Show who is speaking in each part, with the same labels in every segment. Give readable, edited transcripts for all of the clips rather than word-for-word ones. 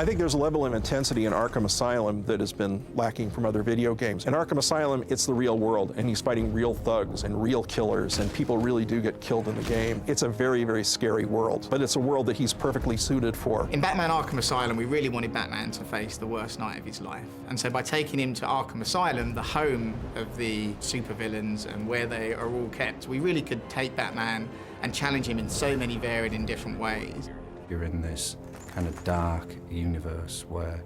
Speaker 1: I think there's a level of intensity in Arkham Asylum that has been lacking from other video games. In Arkham Asylum, it's the real world, and he's fighting real thugs and real killers, and people really do get killed in the game. It's a very, very scary world, but it's a world that he's perfectly suited for.
Speaker 2: In Batman Arkham Asylum, we really wanted Batman to face the worst night of his life. And so by taking him to Arkham Asylum, the home of the supervillains and where they are all kept, we really could take Batman and challenge him in so many varied and different ways.
Speaker 3: You're in this kind of dark universe where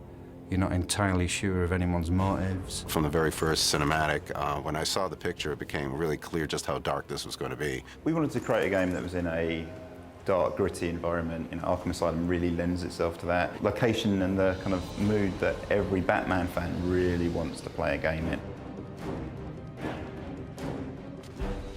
Speaker 3: you're not entirely sure of anyone's motives.
Speaker 4: From the very first cinematic, when I saw the picture, it became really clear just how dark this was going to be.
Speaker 5: We wanted to create a game that was in a dark, gritty environment. Arkham Asylum really lends itself to that location and the kind of mood that every Batman fan really wants to play a game in.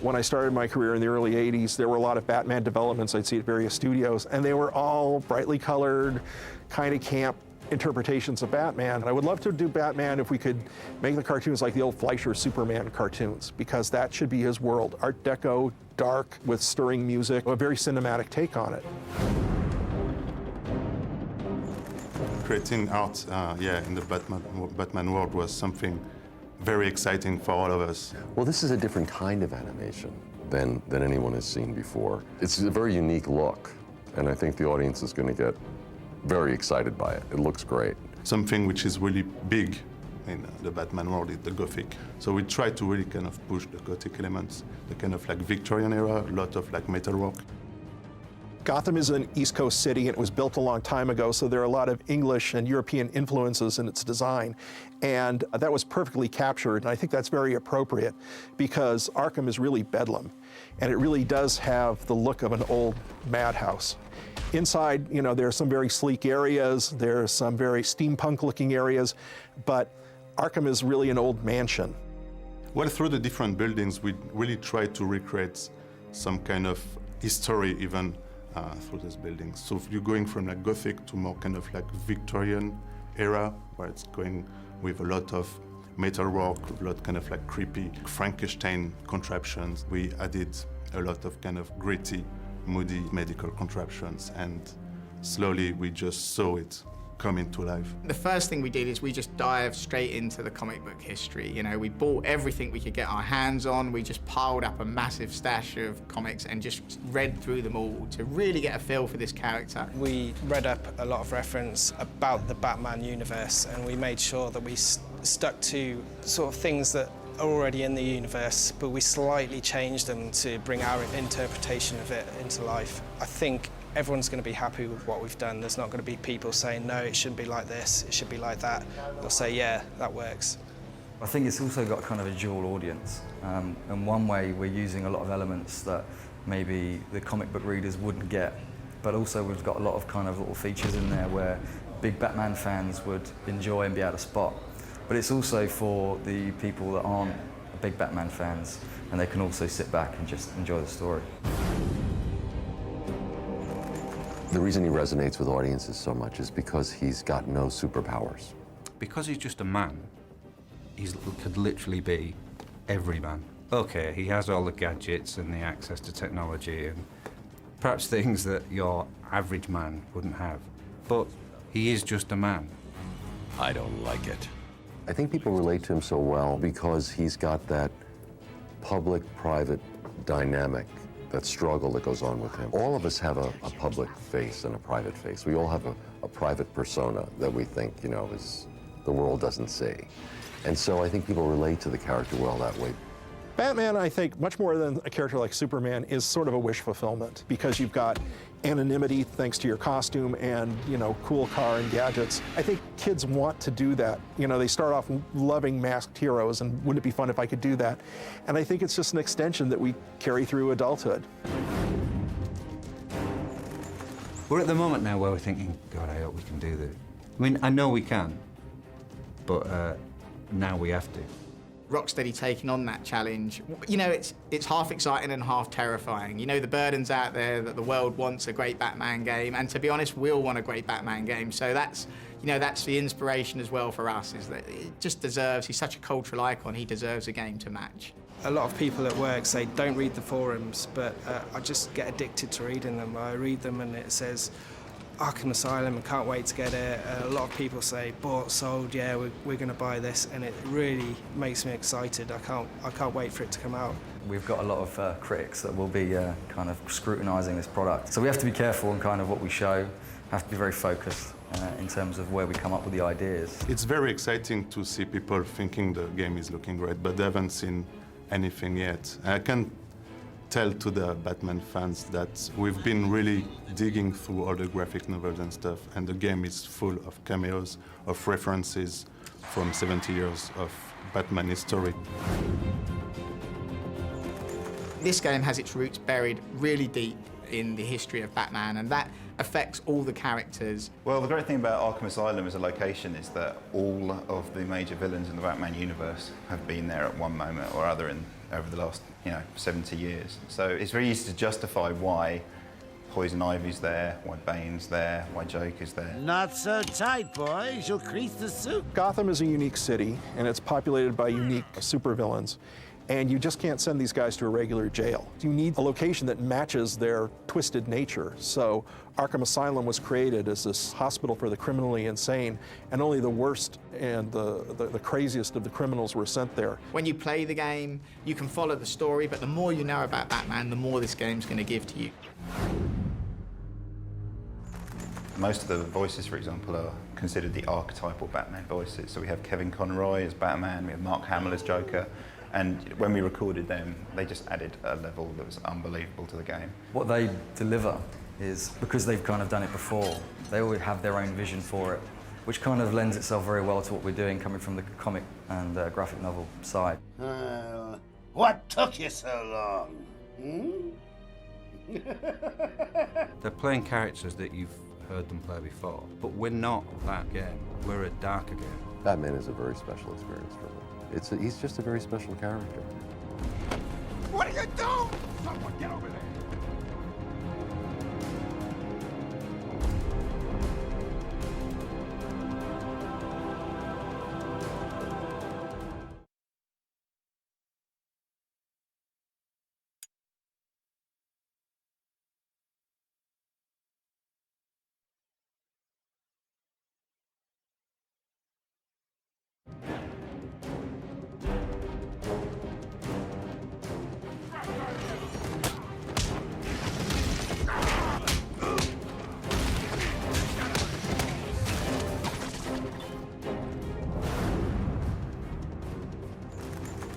Speaker 1: When I started my career in the early 80s, there were a lot of Batman developments I'd see at various studios, and they were all brightly colored, kind of camp interpretations of Batman. And I would love to do Batman if we could make the cartoons like the old Fleischer Superman cartoons, because that should be his world. Art Deco, dark, with stirring music, a very cinematic take on it.
Speaker 6: Creating art, in the Batman world was something very exciting for all of us.
Speaker 7: Well, this is a different kind of animation than anyone has seen before. It's a very unique look, and I think the audience is going to get very excited by it. It looks great.
Speaker 6: Something which is really big in the Batman world is the Gothic. So we try to really kind of push the Gothic elements, the kind of like Victorian era, a lot of like metalwork.
Speaker 1: Gotham is an East Coast city, and it was built a long time ago, so there are a lot of English and European influences in its design. And that was perfectly captured, and I think that's very appropriate, because Arkham is really Bedlam, and it really does have the look of an old madhouse. Inside, you know, there are some very sleek areas, there are some very steampunk-looking areas, but Arkham is really an old mansion.
Speaker 6: Well, through the different buildings, we really try to recreate some kind of history even through these buildings. So if you're going from like Gothic to more kind of like Victorian era, where it's going with a lot of metalwork, a lot kind of like creepy Frankenstein contraptions. We added a lot of kind of gritty, moody medical contraptions, and slowly we just saw it coming to life.
Speaker 2: The first thing we did is we just dived straight into the comic book history. You know, we bought everything we could get our hands on. We just piled up a massive stash of comics and just read through them all to really get a feel for this character.
Speaker 8: We read up a lot of reference about the Batman universe, and we made sure that we stuck to sort of things that are already in the universe, but we slightly changed them to bring our interpretation of it into life. I think everyone's going to be happy with what we've done. There's not going to be people saying, no, it shouldn't be like this, it should be like that. They'll say, yeah, that works.
Speaker 9: I think it's also got kind of a dual audience. And one way we're using a lot of elements that maybe the comic book readers wouldn't get, but also we've got a lot of kind of little features in there where big Batman fans would enjoy and be able to spot. But it's also for the people that aren't big Batman fans, and they can also sit back and just enjoy the story.
Speaker 7: The reason he resonates with audiences so much is because he's got no superpowers.
Speaker 3: Because he's just a man, he could literally be every man. Okay, he has all the gadgets and the access to technology and perhaps things that your average man wouldn't have, but he is just a man.
Speaker 10: I don't like it.
Speaker 7: I think people relate to him so well because he's got that public-private dynamic, that struggle that goes on with him. All of us have a public face and a private face. We all have a private persona that we think, you know, is the world doesn't see. And so I think people relate to the character well that way.
Speaker 1: Batman, I think, much more than a character like Superman, is sort of a wish fulfillment, because you've got anonymity thanks to your costume and, you know, cool car and gadgets. I think kids want to do that. You know, they start off loving masked heroes, and wouldn't it be fun if I could do that? And I think it's just an extension that we carry through adulthood.
Speaker 3: We're at the moment now where we're thinking, God, I hope we can do this. I mean, I know we can, but now we have to.
Speaker 2: Rocksteady taking on that challenge, you know, it's half exciting and half terrifying. You know, the burden's out there that the world wants a great Batman game, and to be honest, we'll want a great Batman game. So that's, you know, that's the inspiration as well for us, is that it just deserves, he's such a cultural icon, he deserves a game to match.
Speaker 8: A lot of people at work say, don't read the forums, but I just get addicted to reading them. I read them and it says, Arkham Asylum and can't wait to get it. A lot of people say, bought, sold, yeah, we're going to buy this, and it really makes me excited. I can't wait for it to come out.
Speaker 9: We've got a lot of critics that will be kind of scrutinising this product. So we have to be careful on kind of what we show, have to be very focused in terms of where we come up with the ideas.
Speaker 6: It's very exciting to see people thinking the game is looking great, but they haven't seen anything yet. I can tell to the Batman fans that we've been really digging through all the graphic novels and stuff, and the game is full of cameos, of references from 70 years of Batman history.
Speaker 2: This game has its roots buried really deep in the history of Batman, and that affects all the characters.
Speaker 5: Well, the great thing about Arkham Asylum as a location is that all of the major villains in the Batman universe have been there at one moment or other over the last, 70 years. So it's very easy to justify why Poison Ivy's there, why Bane's there, why Joker's there.
Speaker 11: Not so tight, boys. You'll crease the suit.
Speaker 1: Gotham is a unique city, and it's populated by unique supervillains. And you just can't send these guys to a regular jail. You need a location that matches their twisted nature. So Arkham Asylum was created as this hospital for the criminally insane, and only the worst and the craziest of the criminals were sent there.
Speaker 2: When you play the game, you can follow the story, but the more you know about Batman, the more this game's going to give to you.
Speaker 5: Most of the voices, for example, are considered the archetypal Batman voices. So we have Kevin Conroy as Batman, we have Mark Hamill as Joker, and when we recorded them, they just added a level that was unbelievable to the game.
Speaker 9: What they deliver is, because they've kind of done it before, they always have their own vision for it, which kind of lends itself very well to what we're doing coming from the comic and graphic novel side.
Speaker 11: What took you so long?
Speaker 3: They're playing characters that you've heard them play before, but we're not that game. We're a darker game.
Speaker 7: Batman is a very special experience for me. He's just a very special character.
Speaker 11: What are you doing? Someone get over there.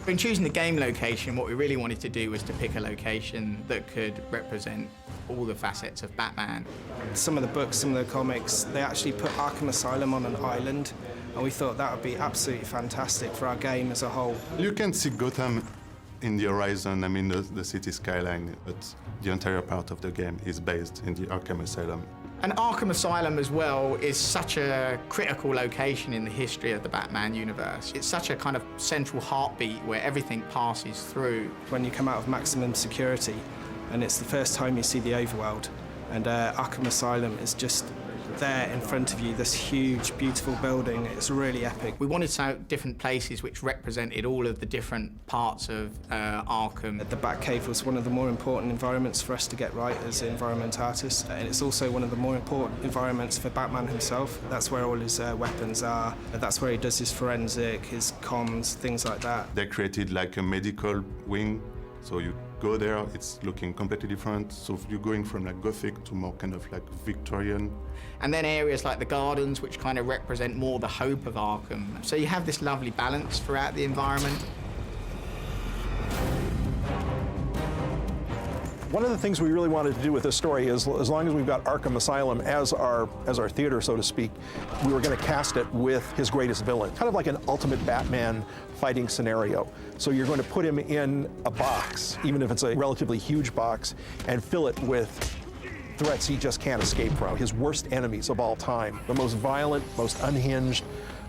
Speaker 2: In choosing the game location, what we really wanted to do was to pick a location that could represent all the facets of Batman.
Speaker 8: Some of the books, some of the comics, they actually put Arkham Asylum on an island, and we thought that would be absolutely fantastic for our game as a whole.
Speaker 6: You can see Gotham in the horizon, the city skyline, but the entire part of the game is based in the Arkham Asylum.
Speaker 2: And Arkham Asylum as well is such a critical location in the history of the Batman universe. It's such a kind of central heartbeat where everything passes through.
Speaker 8: When you come out of maximum security, and it's the first time you see the overworld, and Arkham Asylum is just there in front of you, this huge, beautiful building. It's really epic.
Speaker 2: We wanted to have different places which represented all of the different parts of Arkham.
Speaker 8: The Batcave was one of the more important environments for us to get right as environment artists, and it's also one of the more important environments for Batman himself. That's where all his weapons are. That's where he does his forensic, his comms, things like that.
Speaker 6: They created like a medical wing, so you go there, it's looking completely different. So you're going from like Gothic to more kind of like Victorian.
Speaker 2: And then areas like the gardens, which kind of represent more the hope of Arkham. So you have this lovely balance throughout the environment.
Speaker 1: One of the things we really wanted to do with this story is, as long as we've got Arkham Asylum as our theater, so to speak, we were going to cast it with his greatest villain, kind of like an ultimate Batman fighting scenario. So you're going to put him in a box, even if it's a relatively huge box, and fill it with threats he just can't escape from, his worst enemies of all time, the most violent, most unhinged,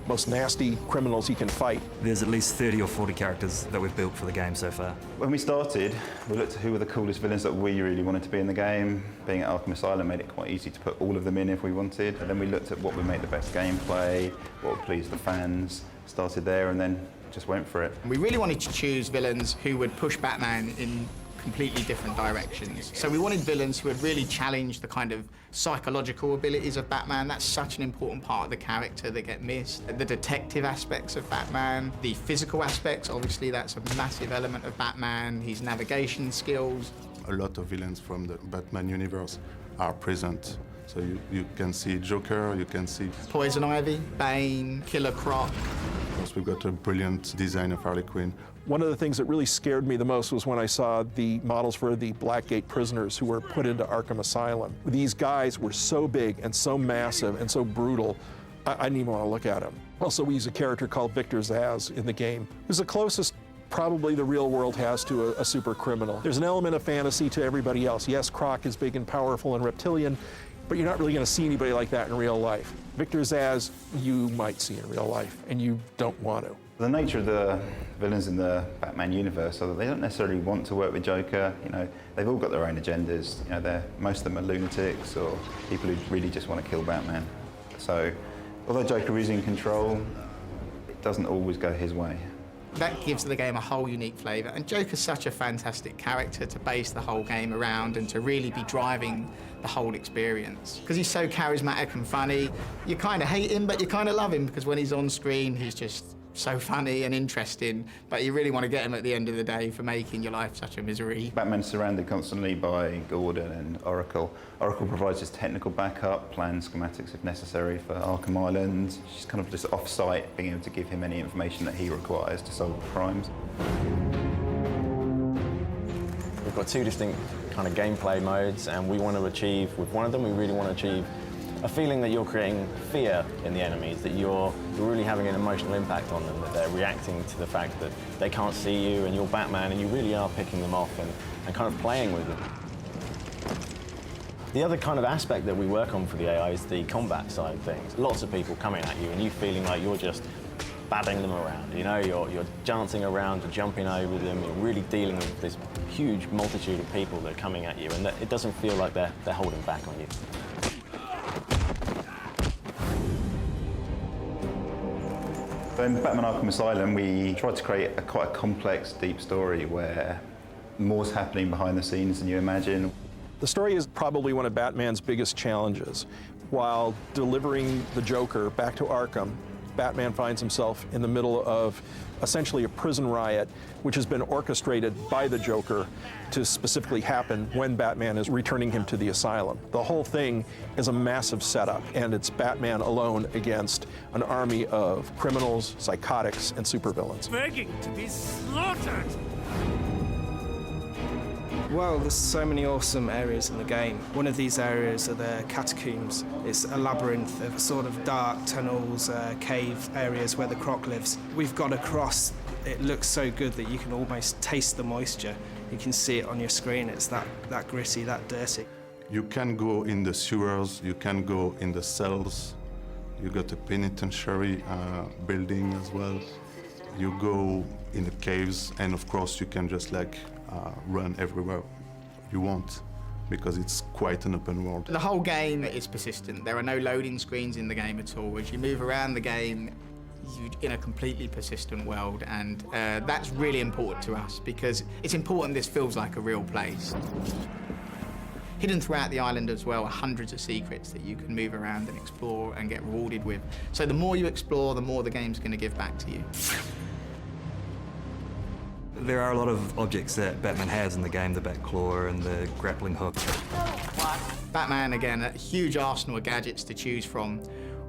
Speaker 1: most nasty criminals he can fight.
Speaker 12: There's at least 30 or 40 characters that we've built for the game so far.
Speaker 5: When we started, we looked at who were the coolest villains that we really wanted to be in the game. Being at Arkham Asylum made it quite easy to put all of them in if we wanted. And then we looked at what would make the best gameplay, what would please the fans, started there and then just went for it.
Speaker 2: We really wanted to choose villains who would push Batman in completely different directions. So we wanted villains who would really challenge the kind of psychological abilities of Batman. That's such an important part of the character that get missed. The detective aspects of Batman, the physical aspects, obviously that's a massive element of Batman, his navigation skills.
Speaker 6: A lot of villains from the Batman universe are present. So you can see Joker, you can see
Speaker 2: Poison Ivy, Bane, Killer Croc.
Speaker 6: Of course, we've got a brilliant design of Harley Quinn.
Speaker 1: One of the things that really scared me the most was when I saw the models for the Blackgate prisoners who were put into Arkham Asylum. These guys were so big and so massive and so brutal, I didn't even want to look at them. Also, we use a character called Victor Zsasz in the game, who's the closest probably the real world has to a super criminal. There's an element of fantasy to everybody else. Yes, Croc is big and powerful and reptilian, but you're not really going to see anybody like that in real life. Victor Zsasz, you might see in real life, and you don't want to.
Speaker 5: The nature of the villains in the Batman universe are that they don't necessarily want to work with Joker. You know, they've all got their own agendas. You know, most of them are lunatics or people who really just want to kill Batman. So, although Joker is in control, it doesn't always go his way.
Speaker 2: That gives the game a whole unique flavour, and Joker's such a fantastic character to base the whole game around and to really be driving the whole experience. Because he's so charismatic and funny, you kind of hate him, but you kind of love him, because when he's on screen, he's just so funny and interesting, but you really want to get him at the end of the day for making your life such a misery.
Speaker 5: Batman's surrounded constantly by Gordon and Oracle. Oracle provides his technical backup, plans, schematics if necessary for Arkham Island. She's kind of just off-site, being able to give him any information that he requires to solve crimes.
Speaker 13: We've got two distinct kind of gameplay modes, and we want to achieve, with one of them, we really want to achieve a feeling that you're creating fear in the enemies, that you're really having an emotional impact on them, that they're reacting to the fact that they can't see you and you're Batman and you really are picking them off and kind of playing with them. The other kind of aspect that we work on for the AI is the combat side of things. Lots of people coming at you and you feeling like you're just batting them around. You know, you're dancing around, you're jumping over them, you're really dealing with this huge multitude of people that are coming at you, and that it doesn't feel like they're holding back on you.
Speaker 5: In Batman Arkham Asylum, we tried to create quite a complex, deep story where more's happening behind the scenes than you imagine.
Speaker 1: The story is probably one of Batman's biggest challenges. While delivering the Joker back to Arkham, Batman finds himself in the middle of essentially a prison riot, which has been orchestrated by the Joker to specifically happen when Batman is returning him to the asylum. The whole thing is a massive setup, and it's Batman alone against an army of criminals, psychotics, and supervillains.
Speaker 11: Begging to be slaughtered!
Speaker 8: Well, there's so many awesome areas in the game. One of these areas are the catacombs. It's a labyrinth of sort of dark tunnels, cave areas where the Croc lives. We've got across, it looks so good that you can almost taste the moisture. You can see it on your screen. It's that gritty, that dirty.
Speaker 6: You can go in the sewers, you can go in the cells. You got a penitentiary building as well. You go in the caves, and of course you can just run everywhere you want, because it's quite an open world.
Speaker 2: The whole game is persistent. There are no loading screens in the game at all. As you move around the game, you're in a completely persistent world, and that's really important to us, because it's important this feels like a real place. Hidden throughout the island as well are hundreds of secrets that you can move around and explore and get rewarded with. So the more you explore, the more the game's going to give back to you.
Speaker 12: There are a lot of objects that Batman has in the game, the Batclaw and the grappling hook.
Speaker 2: Batman, again, a huge arsenal of gadgets to choose from.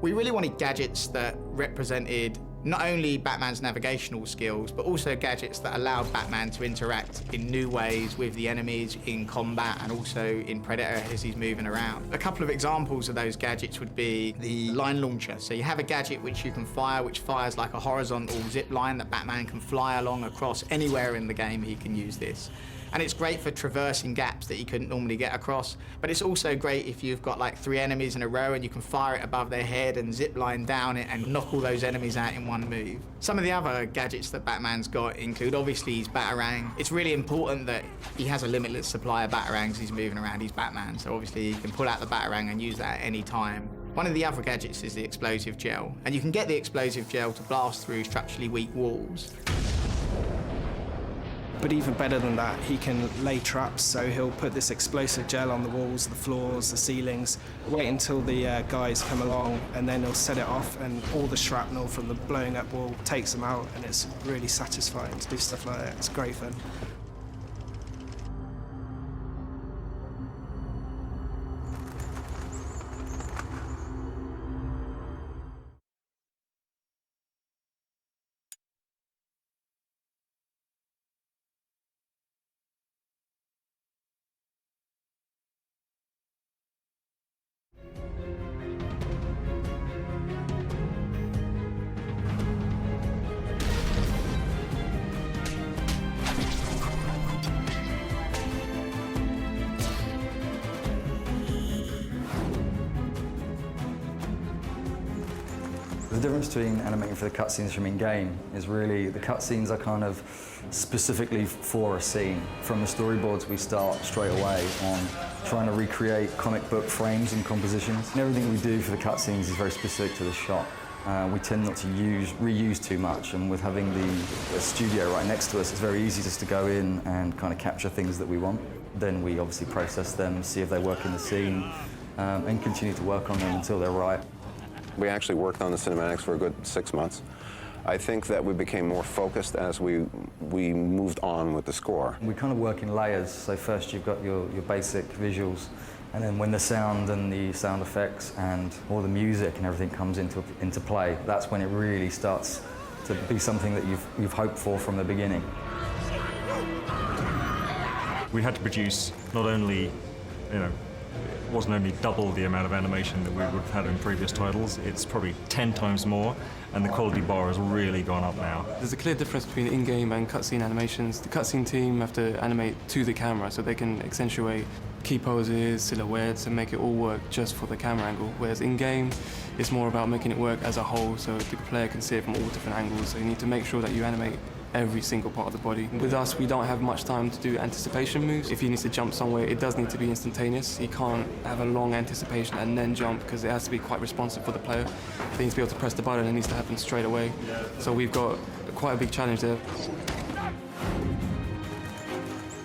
Speaker 2: We really wanted gadgets that represented not only Batman's navigational skills, but also gadgets that allowed Batman to interact in new ways with the enemies in combat and also in Predator as he's moving around. A couple of examples of those gadgets would be the line launcher. So you have a gadget which you can fire, which fires like a horizontal zip line that Batman can fly along across anywhere in the game. He can use this. And it's great for traversing gaps that you couldn't normally get across, but it's also great if you've got like 3 enemies in a row and you can fire it above their head and zip line down it and knock all those enemies out in one move. Some of the other gadgets that Batman's got include obviously his Batarang. It's really important that he has a limitless supply of Batarangs as he's moving around. He's Batman, so obviously he can pull out the Batarang and use that at any time. One of the other gadgets is the explosive gel, and you can get the explosive gel to blast through structurally weak walls.
Speaker 8: But even better than that, he can lay traps, so he'll put this explosive gel on the walls, the floors, the ceilings, wait until the guys come along, and then he'll set it off, and all the shrapnel from the blowing up wall takes them out, and it's really satisfying to do stuff like that. It's great fun.
Speaker 9: The difference between animating for the cutscenes from in-game is really the cutscenes are kind of specifically for a scene. From the storyboards, we start straight away on trying to recreate comic book frames and compositions. And everything we do for the cutscenes is very specific to the shot. We tend not to reuse too much, and with having the studio right next to us, it's very easy just to go in and kind of capture things that we want. Then we obviously process them, see if they work in the scene, and continue to work on them until they're right.
Speaker 4: We actually worked on the cinematics for a good 6 months. I think that we became more focused as we moved on with the score.
Speaker 9: We kind of work in layers. So first you've got your basic visuals, and then when the sound and the sound effects and all the music and everything comes into play, that's when it really starts to be something that you've hoped for from the beginning.
Speaker 14: We had to produce not only, wasn't only double the amount of animation that we would have had in previous titles, it's probably 10 times more, and the quality bar has really gone up now.
Speaker 15: There's a clear difference between in-game and cutscene animations. The cutscene team have to animate to the camera, so they can accentuate key poses, silhouettes, and make it all work just for the camera angle, whereas in-game, it's more about making it work as a whole, so the player can see it from all different angles, so you need to make sure that you animate every single part of the body. With us, we don't have much time to do anticipation moves. If he needs to jump somewhere, it does need to be instantaneous. He can't have a long anticipation and then jump, because it has to be quite responsive for the player. They need to be able to press the button, and it needs to happen straight away. So we've got quite a big challenge there.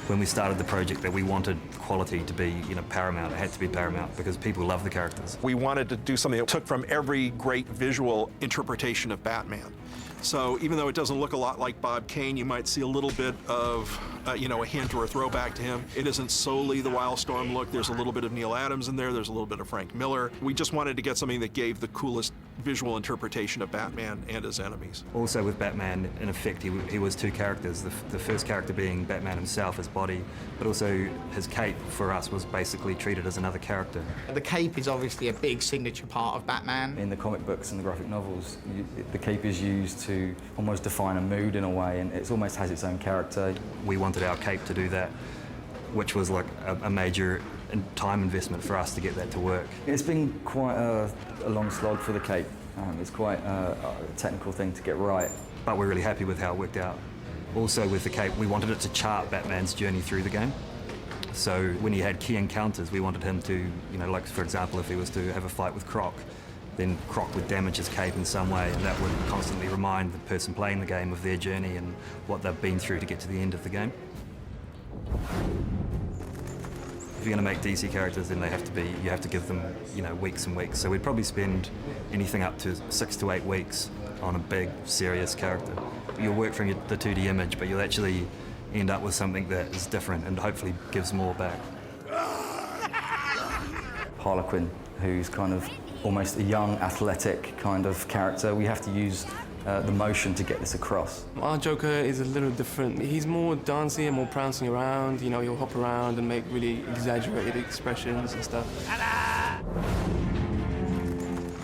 Speaker 12: When we started the project, that we wanted quality to be, paramount. It had to be paramount because people love the characters.
Speaker 1: We wanted to do something that took from every great visual interpretation of Batman. So even though it doesn't look a lot like Bob Kane, you might see a little bit of, a hint or a throwback to him. It isn't solely the Wildstorm look. There's a little bit of Neil Adams in there. There's a little bit of Frank Miller. We just wanted to get something that gave the coolest visual interpretation of Batman and his enemies.
Speaker 12: Also with Batman, in effect, he was two characters. The first character being Batman himself, his body, but also his cape for us was basically treated as another character.
Speaker 2: The cape is obviously a big signature part of Batman.
Speaker 9: In the comic books and the graphic novels, the cape is used to almost define a mood in a way, and it almost has its own character.
Speaker 12: We wanted our cape to do that, which was like a major time investment for us to get that to work.
Speaker 9: It's been quite a long slog for the cape. It's quite a technical thing to get right.
Speaker 12: But we're really happy with how it worked out. Also with the cape, we wanted it to chart Batman's journey through the game. So when he had key encounters, we wanted him to, like for example, if he was to have a fight with Croc, then Croc would damage his cape in some way, and that would constantly remind the person playing the game of their journey and what they've been through to get to the end of the game. If you're going to make DC characters, then you have to give them, weeks and weeks. So we'd probably spend anything up to 6 to 8 weeks on a big, serious character. You'll work from the 2D image, but you'll actually end up with something that is different and hopefully gives more back.
Speaker 9: Harlequin, who's kind of almost a young, athletic kind of character. We have to use the motion to get this across.
Speaker 15: Our Joker is a little different. He's more dancey and more prancing around. He'll hop around and make really exaggerated expressions and stuff.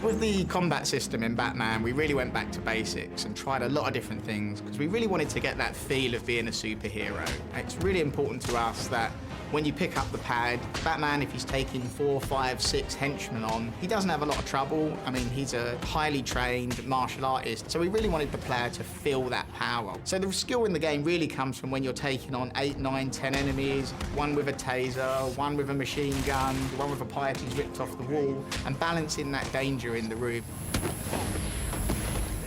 Speaker 2: With the combat system in Batman, we really went back to basics and tried a lot of different things because we really wanted to get that feel of being a superhero. It's really important to us that when you pick up the pad, Batman, if he's taking 4, 5, 6 henchmen on, he doesn't have a lot of trouble. I mean, he's a highly trained martial artist, so we really wanted the player to feel that power. So the skill in the game really comes from when you're taking on 8, 9, 10 enemies, one with a taser, one with a machine gun, one with a pipe he's ripped off the wall, and balancing that danger in the room.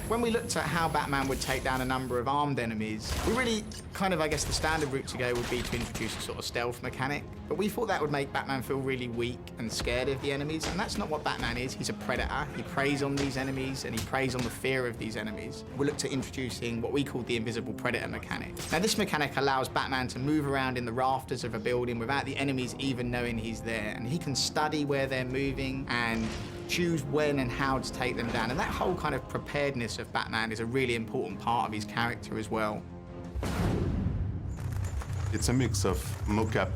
Speaker 2: When we looked at how Batman would take down a number of armed enemies, we really kind of, I guess the standard route to go would be to introduce a sort of stealth mechanic. But we thought that would make Batman feel really weak and scared of the enemies, and that's not what Batman is. He's a predator. He preys on these enemies, and he preys on the fear of these enemies. We looked at introducing what we called the invisible predator mechanic. Now, this mechanic allows Batman to move around in the rafters of a building without the enemies even knowing he's there, and he can study where they're moving and choose when and how to take them down. And that whole kind of preparedness of Batman is a really important part of his character as well.
Speaker 6: It's a mix of mocap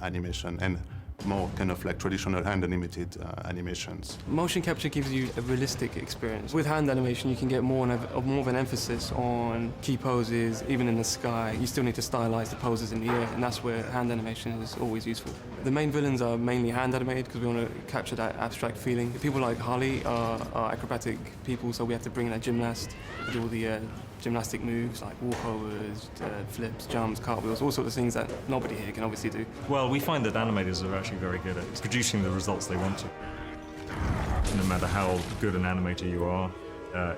Speaker 6: animation and more kind of like traditional hand-animated animations.
Speaker 15: Motion capture gives you a realistic experience. With hand animation, you can get more of an emphasis on key poses, even in the sky. You still need to stylize the poses in the air, and that's where hand animation is always useful. The main villains are mainly hand animated because we want to capture that abstract feeling. People like Harley are acrobatic people, so we have to bring in a gymnast to do all the gymnastic moves like walkovers, flips, jumps, cartwheels, all sorts of things that nobody here can obviously do.
Speaker 14: Well, we find that animators are actually very good at producing the results they want to. No matter how good an animator you are,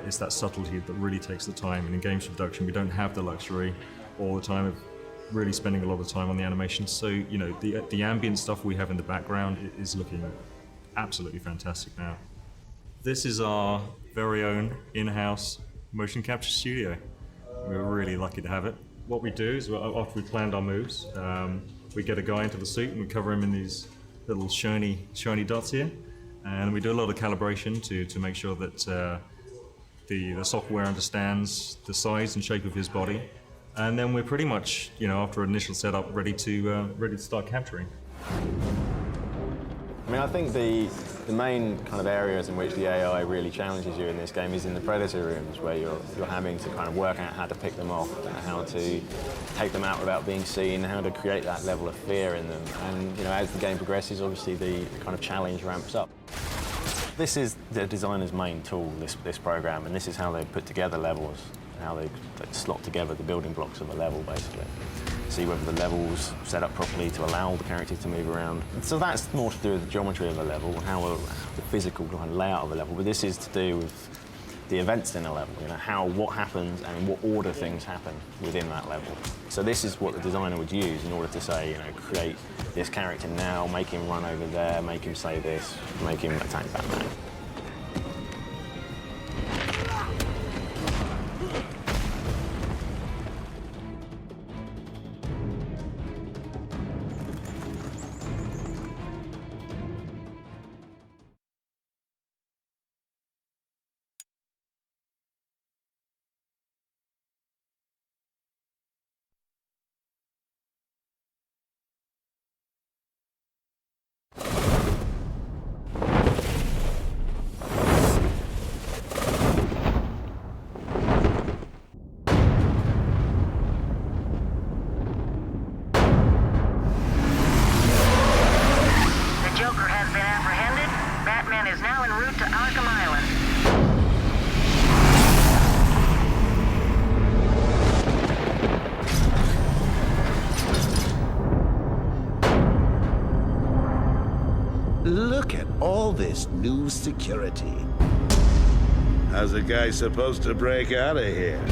Speaker 14: it's that subtlety that really takes the time. And in games production, we don't have the luxury all the time of really spending a lot of time on the animation. So, you know, the ambient stuff we have in the background is looking absolutely fantastic now. This is our very own in-house motion capture studio. We're really lucky to have it. What we do is, after we planned our moves, we get a guy into the suit and we cover him in these little shiny dots here. And we do a lot of calibration to make sure that the software understands the size and shape of his body. And then we're pretty much, you know, after initial setup, ready to start capturing.
Speaker 13: I mean, I think the main kind of areas in which the AI really challenges you in this game is in the predator rooms, where you're having to kind of work out how to pick them off, how to take them out without being seen, how to create that level of fear in them. And, you know, as the game progresses, obviously the kind of challenge ramps up. This is the designer's main tool, this program, and this is how they put together levels, how they slot together the building blocks of a level, basically. See whether the level's set up properly to allow the characters to move around. So that's more to do with the geometry of a level and how the physical kind of layout of a level, but this is to do with the events in a level, you know, what happens and in what order things happen within that level. So this is what the designer would use in order to say, you know, create this character now, make him run over there, make him say this, make him attack Batman.
Speaker 16: is now en route to Arkham Island.
Speaker 11: Look at all this new security. How's a guy supposed to break out of here?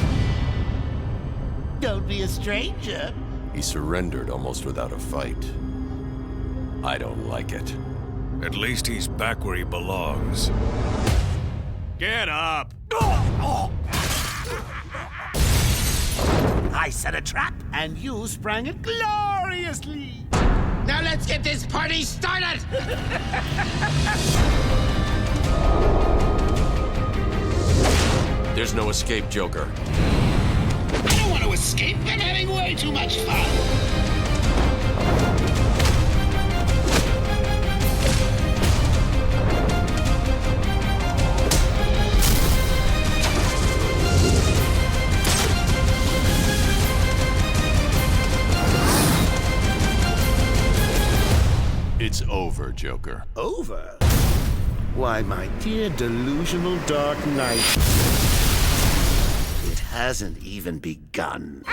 Speaker 11: Don't be a stranger.
Speaker 10: He surrendered almost without a fight. I don't like it.
Speaker 17: At least he's back where he belongs. Get up!
Speaker 11: I set a trap, and you sprang it gloriously. Now let's get this party started!
Speaker 10: There's no escape, Joker.
Speaker 11: I don't want to escape. I'm having way too much fun.
Speaker 10: It's over, Joker.
Speaker 11: Over? Why, my dear delusional Dark Knight, it hasn't even begun.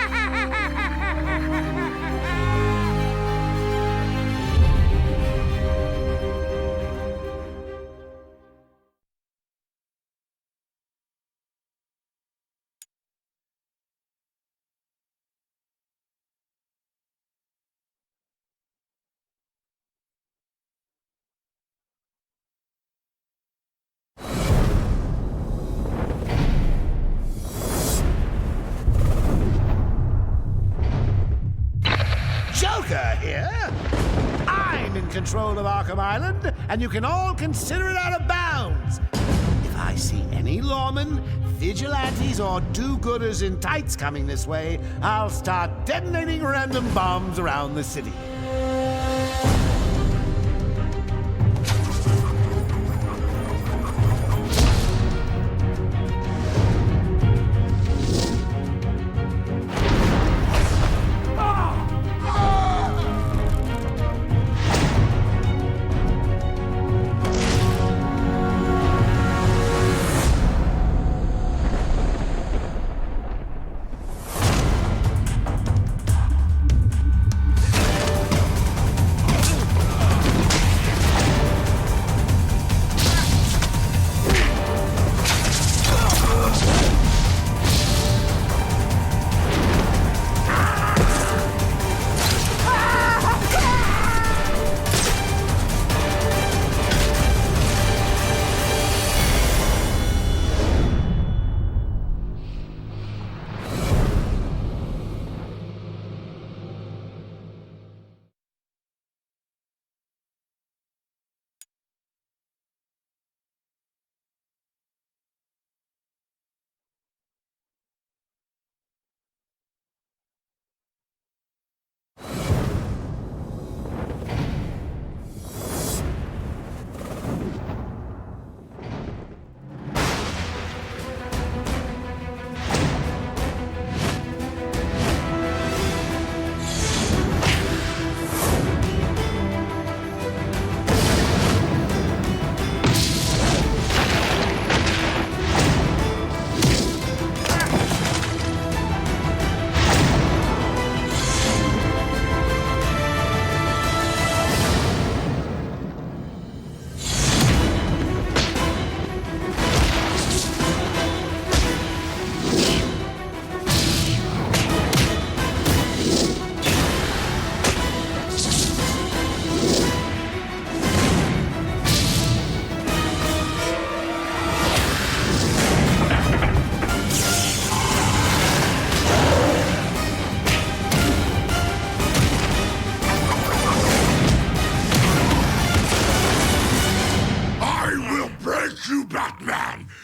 Speaker 11: control of Arkham Island, and you can all consider it out of bounds. If I see any lawmen, vigilantes, or do-gooders in tights coming this way, I'll start detonating random bombs around the city.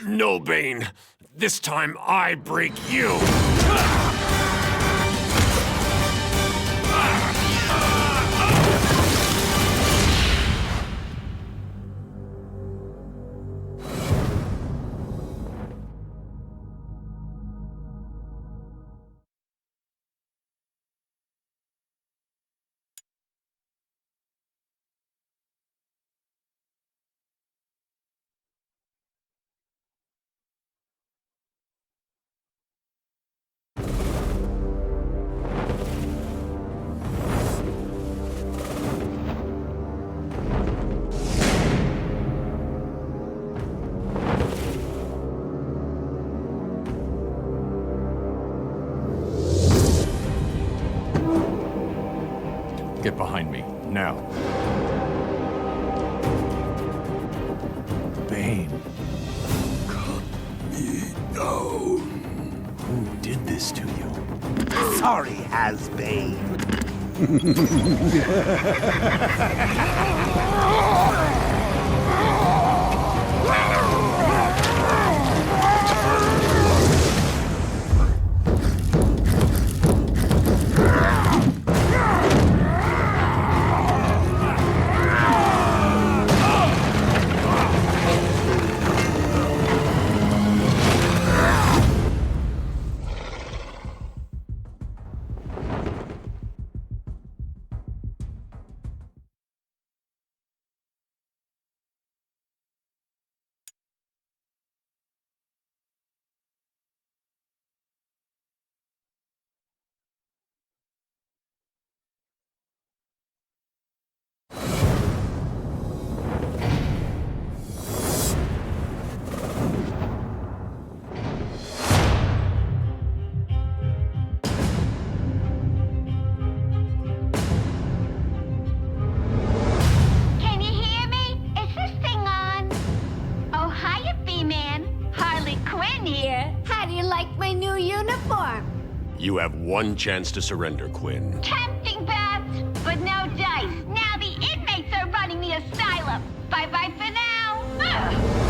Speaker 10: No, Bane. This time I break you. Get behind me, now.
Speaker 11: Bane. Cut me down. Who did this to you? Sorry, has-been.
Speaker 10: You have one chance to surrender, Quinn.
Speaker 16: Tempting, Beth, but no dice. Now the inmates are Yeah.